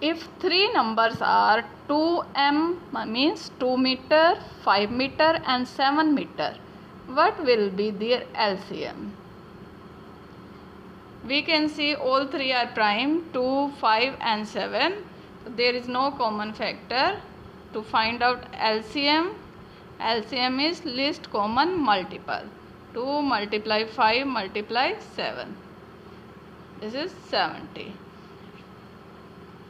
If three numbers are 2m means 2 meter, 5 meter and 7 meter, what will be their LCM? We can see all three are prime, 2, 5 and 7. So there is no common factor. To find out LCM, LCM is least common multiple. 2 multiply 5 multiply 7. This is 70.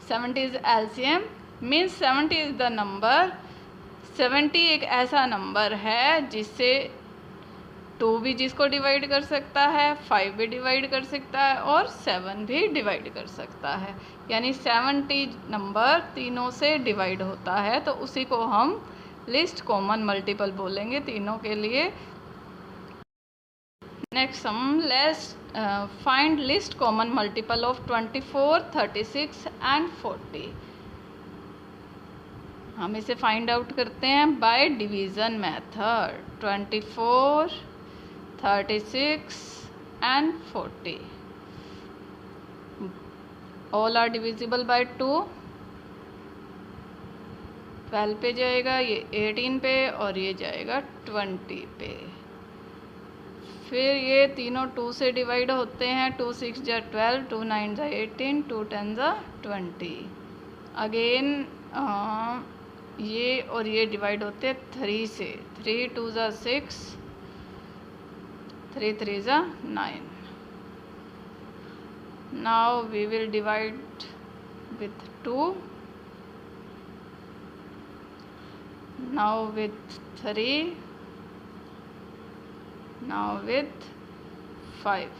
70 is LCM, means 70 is the number. 70 एक ऐसा number है जिससे 2 भी जिसको divide कर सकता है, 5 भी डिवाइड कर सकता है और 7 भी डिवाइड कर सकता है. यानी 70 नंबर तीनों से डिवाइड होता है, तो उसी को हम लिस्ट कॉमन मल्टीपल बोलेंगे तीनों के लिए. नेक्स्ट हम find least common multiple of 24, 36 and 40. हम इसे फाइंड आउट करते हैं by division method. 24, 36 and 40 all are divisible by 2. 12 पे जाएगा, ये 18 पे और ये जाएगा 20 पे. फिर ये तीनों 2 से डिवाइड होते हैं. 2 6 जा 12, 2 9 जा 18, 2 10 जा 20. अगेन ये और ये डिवाइड होते हैं 3 से. 3 2 जा 6, 3 3 जा 9. Now we will divide with 2, now with 3, now with 5.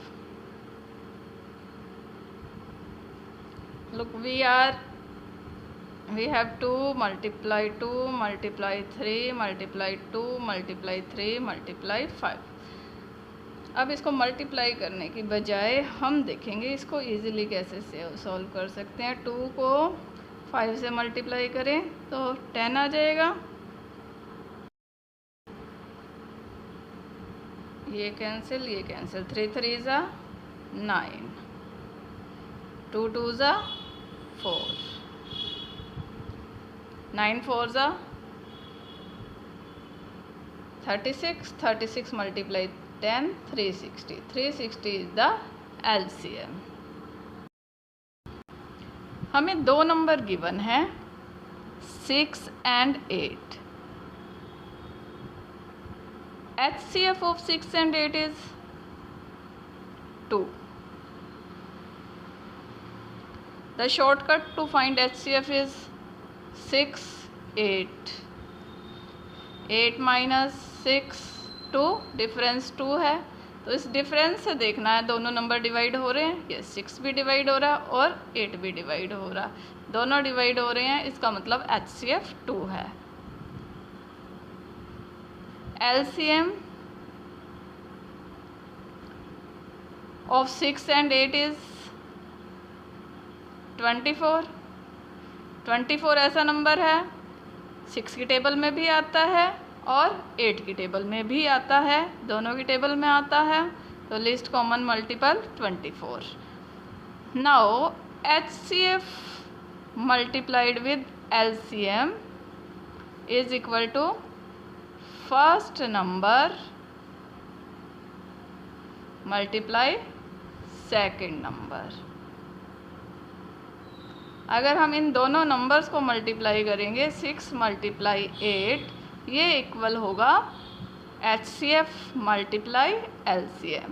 Look, we have 2 multiply 2 multiply 3 multiply 2 multiply 3 multiply 5. अब इसको मल्टीप्लाई करने की बजाय हम देखेंगे इसको इजीली कैसे सॉल्व कर सकते हैं. 2 को 5 से मल्टीप्लाई करें तो 10 आ जाएगा. ये कैंसिल, ये कैंसिल. 3 3 जा 9, 2 2 जा 4, 9 4 जा 36. 36 multiply 10, 360. 360 is the LCM. हमें दो नंबर गिवन है 6 and 8. HCF of 6 and 8 is 2. The shortcut to find HCF is 6 8. 8 minus 6 2, difference 2 है. तो इस डिफरेंस से देखना है दोनों नंबर डिवाइड हो रहे हैं. ये 6 भी डिवाइड हो रहा है और 8 भी डिवाइड हो रहा है. दोनों डिवाइड हो रहे हैं, इसका मतलब HCF 2 है. LCM of 6 and 8 is 24. 24 ऐसा नंबर है 6 की टेबल में भी आता है और 8 की टेबल में भी आता है, दोनों की टेबल में आता है. तो least common multiple 24. Now HCF multiplied with LCM is equal to first number multiply second number. अगर हम इन दोनों नंबर्स को मल्टीप्लाई करेंगे 6 मल्टीप्लाई 8, ये इक्वल होगा HCF मल्टीप्लाई LCM.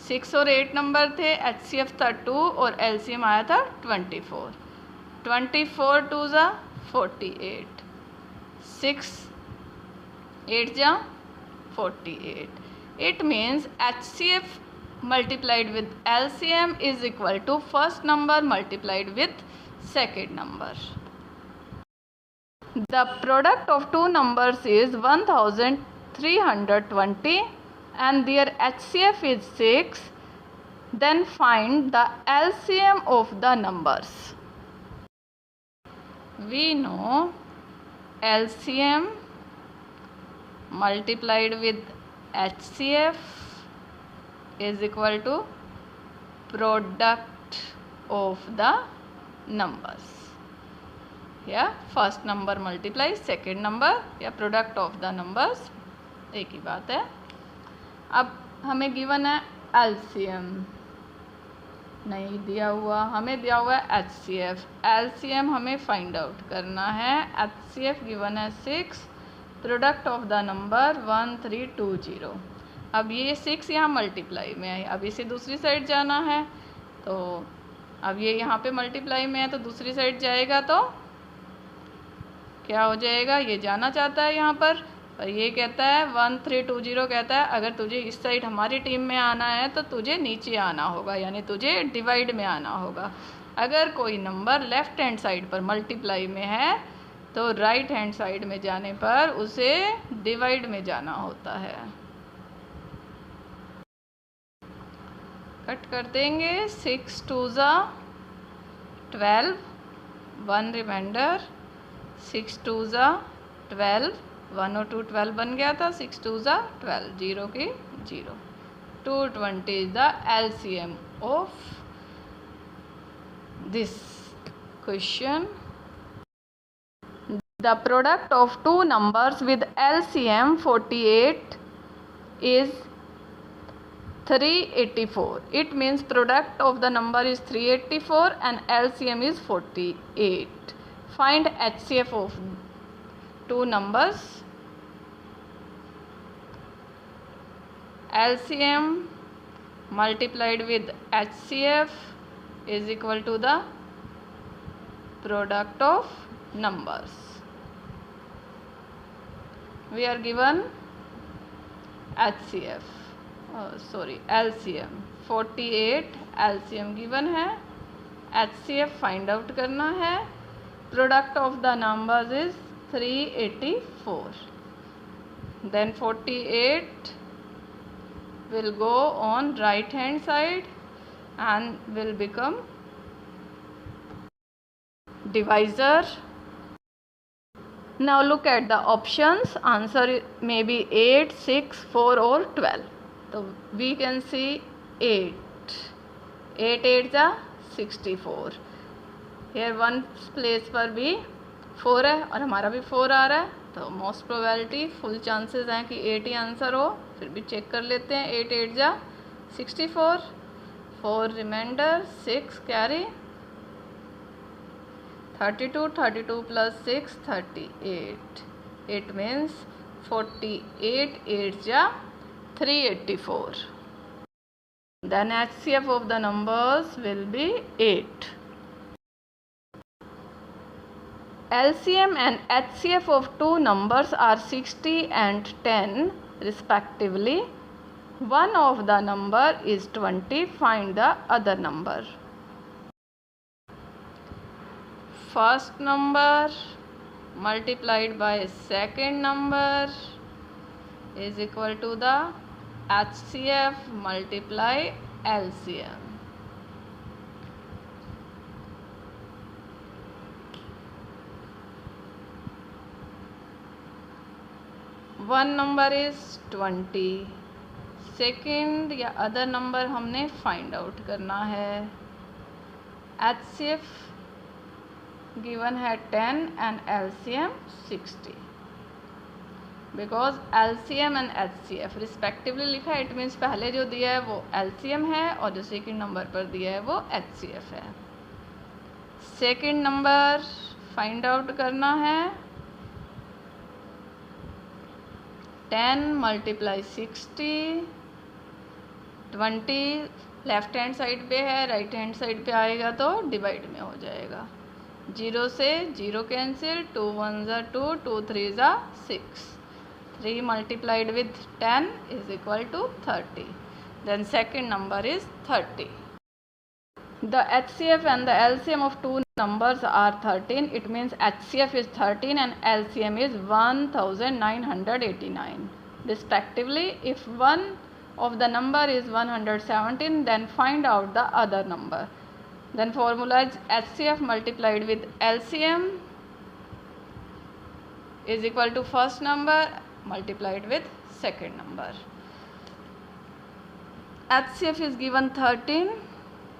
6 और 8 नंबर थे, HCF था 2 और LCM आया था 24. 24 2 जा 48, 6 8 जा 48. It means HCF multiplied with LCM is equal to first number multiplied with second number. The product of two numbers is 1320 and their HCF is 6. Then find the LCM of the numbers. We know LCM multiplied with HCF is equal to product of the numbers. या first number multiply second number या product of the numbers, एक ही बात है। अब हमें given है LCM, नहीं दिया हुआ, हमें दिया हुआ है एचसीएफ। एलसीएम हमें फाइंड आउट करना है। एचसीएफ गिवन है 6, प्रोडक्ट ऑफ द नंबर 1320। अब ये 6 यहाँ मल्टीप्लाई में है, अब इसे दूसरी साइड जाना है, तो अब ये यहाँ पे मल्टीप्लाई में है तो दूसरी साइड जाएगा तो क्या हो जाएगा, ये जाना चाहता है यहाँ पर ये कहता है 1320 कहता है अगर तुझे इस साइड हमारी टीम में आना है तो तुझे नीचे आना होगा, यानी तुझे डिवाइड में आना होगा। अगर कोई नंबर लेफ्ट हैंड साइड पर मल्टीप्लाई में है तो राइट हैंड साइड में जाने पर उसे डिवाइड में जाना होता है। कट कर देंगे, 6 2 12, 1 रिमाइंडर, 6 2 12, 1 और 2 12 बन गया था, 6 2 12, 0 की 0। 220 is the LCM of this question. The product of two numbers with LCM 48 is 384. It means product of the number is 384 and LCM is 48. Find HCF of two numbers. LCM multiplied with HCF is equal to the product of numbers. We are given HCF, LCM 48, LCM given है, HCF find out करना है, product of the numbers is 384. Then 48 will go on right hand side and will become divisor. Now look at the options. Answer may be 8, 6, 4 or 12. So we can see 8. 8 8 is 64. Here one place पर भी 4 है और हमारा भी 4 आ रहा है, तो most probability full chances हैं कि 8 ही आंसर हो। फिर भी चेक कर लेते हैं। 8 8 जा 64, 4 reminder, 6 carry, 32, 32 plus 6 38. It means 48 8 जा 384. Then HCF of the numbers will be 8. LCM and HCF of two numbers are 60 and 10 respectively. One of the number is 20. Find the other number. First number multiplied by second number is equal to the HCF multiply LCM. One number is 20, second या other number हमने find out करना है। HCF given है 10 and LCM 60। Because LCM and HCF respectively लिखा है, it means पहले जो दिया है वो LCM है और जो सेकेंड नंबर पर दिया है वो HCF है। सेकेंड नंबर फाइंड आउट करना है। 10 मल्टीप्लाई 60, 20 लेफ्ट हैंड साइड पे है, राइट हैंड साइड पे आएगा तो डिवाइड में हो जाएगा। 0 से 0 कैंसिल, 2 1 ज़ा 2, 2 3 ज़ा 6, 3 multiplied with 10 is equal to 30। Then second number is 30। The HCF and the LCM of two numbers are 13. It means HCF is 13 and LCM is 1989 respectively. If one of the number is 117, then find out the other number. Then formula is HCF multiplied with LCM is equal to first number multiplied with second number. HCF is given 13,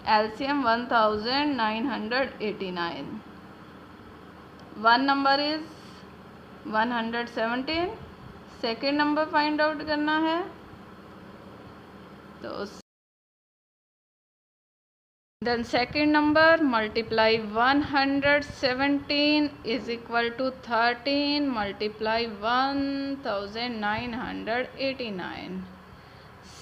LCM 1989. One number is 117, second number find out करना है। तो then second number multiply 117 is equal to 13 multiply 1989.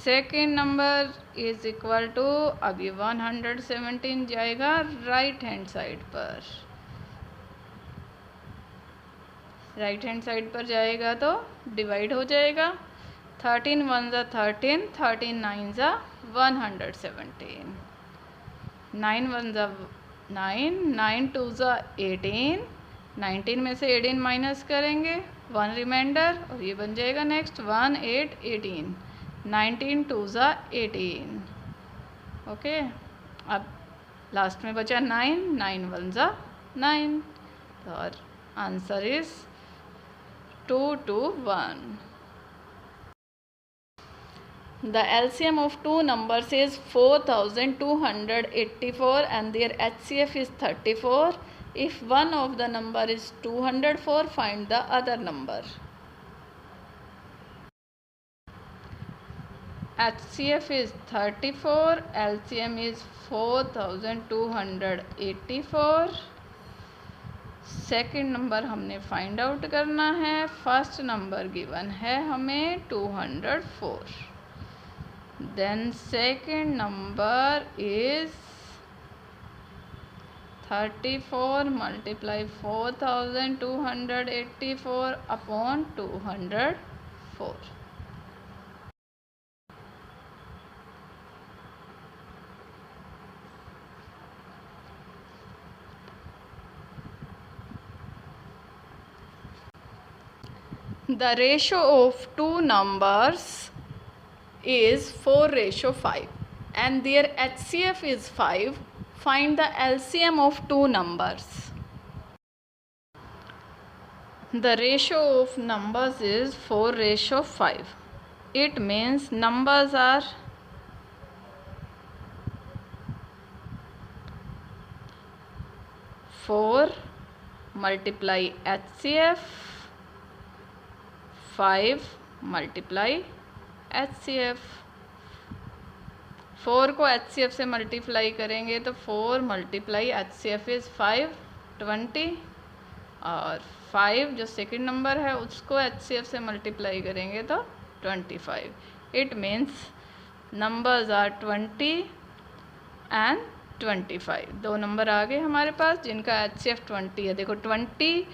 Second number is equal to, अब ये 117 जाएगा right hand side पर, right hand side पर जाएगा तो डिवाइड हो जाएगा। 13 1 ज़ा 13, 13 9 ज़ा 117, 9 1 ज़ा 9, 9 2 ज़ा 18, 19 में से 18 माइनस करेंगे, 1 रिमाइंडर, और ये बन जाएगा नेक्स्ट 1 8 18, 19 2 ज़ा 18। ओके, अब लास्ट में बचा 9, 9 1 ज़ा 9, और answer is 2 2 1। The LCM of two numbers is 4284 and their HCF is 34. If one of the number is 204, find the other number. HCF is 34, LCM is 4284, second number हमने find out करना है, first number given है हमें 204, then second number is 34 multiply 4284 upon 204। The ratio of two numbers is 4:5 and their HCF is 5. Find the LCM of two numbers. The ratio of numbers is 4:5. It means numbers are 4 multiply HCF, 5 multiply HCF। 4 को HCF से multiply करेंगे तो 4 multiply HCF is 5 20, और 5 जो second number है उसको HCF से multiply करेंगे तो 25। It means numbers are 20 and 25। दो नंबर आ गए हमारे पास जिनका HCF 20 है। देखो 20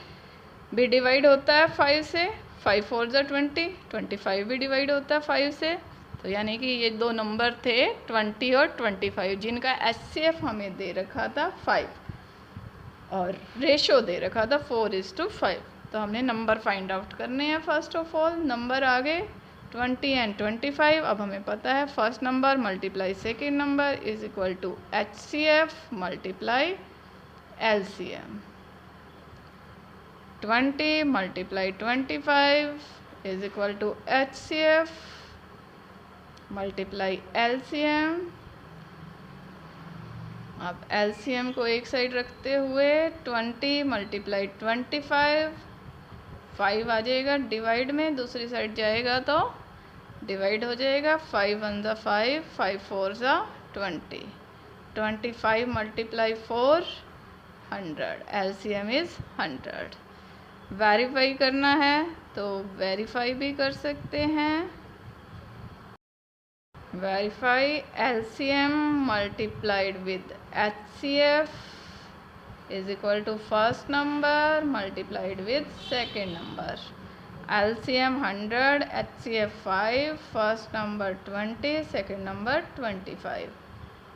भी डिवाइड होता है 5 से, 5 4 ज़ा 20, 25 भी डिवाइड होता है 5 से, तो यानी कि ये दो नंबर थे 20 और 25 जिनका HCF हमें दे रखा था 5 और रेशो दे रखा था 4:5। तो हमने नंबर फाइंड आउट करने हैं। फर्स्ट ऑफ ऑल नंबर आ गए 20 एंड 25। अब हमें पता है first number multiply second number is equal to HCF multiply LCM। 20 multiply 25 is equal to HCF multiply LCM। अब LCM को एक साइड रखते हुए 20 multiply 25, 5 आ जाएगा डिवाइड में, दूसरी साइड जाएगा तो डिवाइड हो जाएगा, 5 1 ज़ा 5, 5 4 ज़ा 20, 25 multiply 4 100, LCM इज़ 100। वेरीफाई करना है तो वेरीफाई भी कर सकते हैं। Verify LCM multiplied with HCF is equal to first number multiplied with second number. LCM 100, HCF 5, first number 20, second number 25।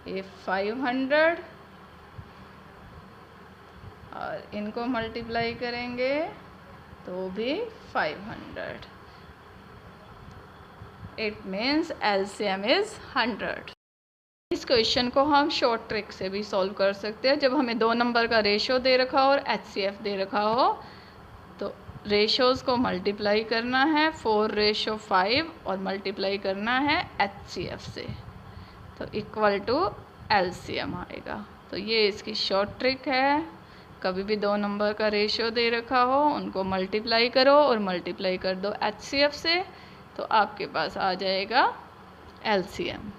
ये 500 और इनको मल्टीप्लाई करेंगे तो भी 500। It means LCM is 100। इस क्वेश्चन को हम शॉर्ट ट्रिक से भी सॉल्व कर सकते हैं। जब हमें दो नंबर का रेशो दे रखा हो और HCF दे रखा हो तो रेशोज़ को मल्टीप्लाई करना है 4:5 और मल्टीप्लाई करना है HCF से, तो इक्वल टू LCM आएगा। तो ये इसकी शॉर्ट ट्रिक है। कभी भी दो नंबर का रेशियो दे रखा हो उनको मल्टीप्लाई करो और मल्टीप्लाई कर दो HCF से, तो आपके पास आ जाएगा LCM।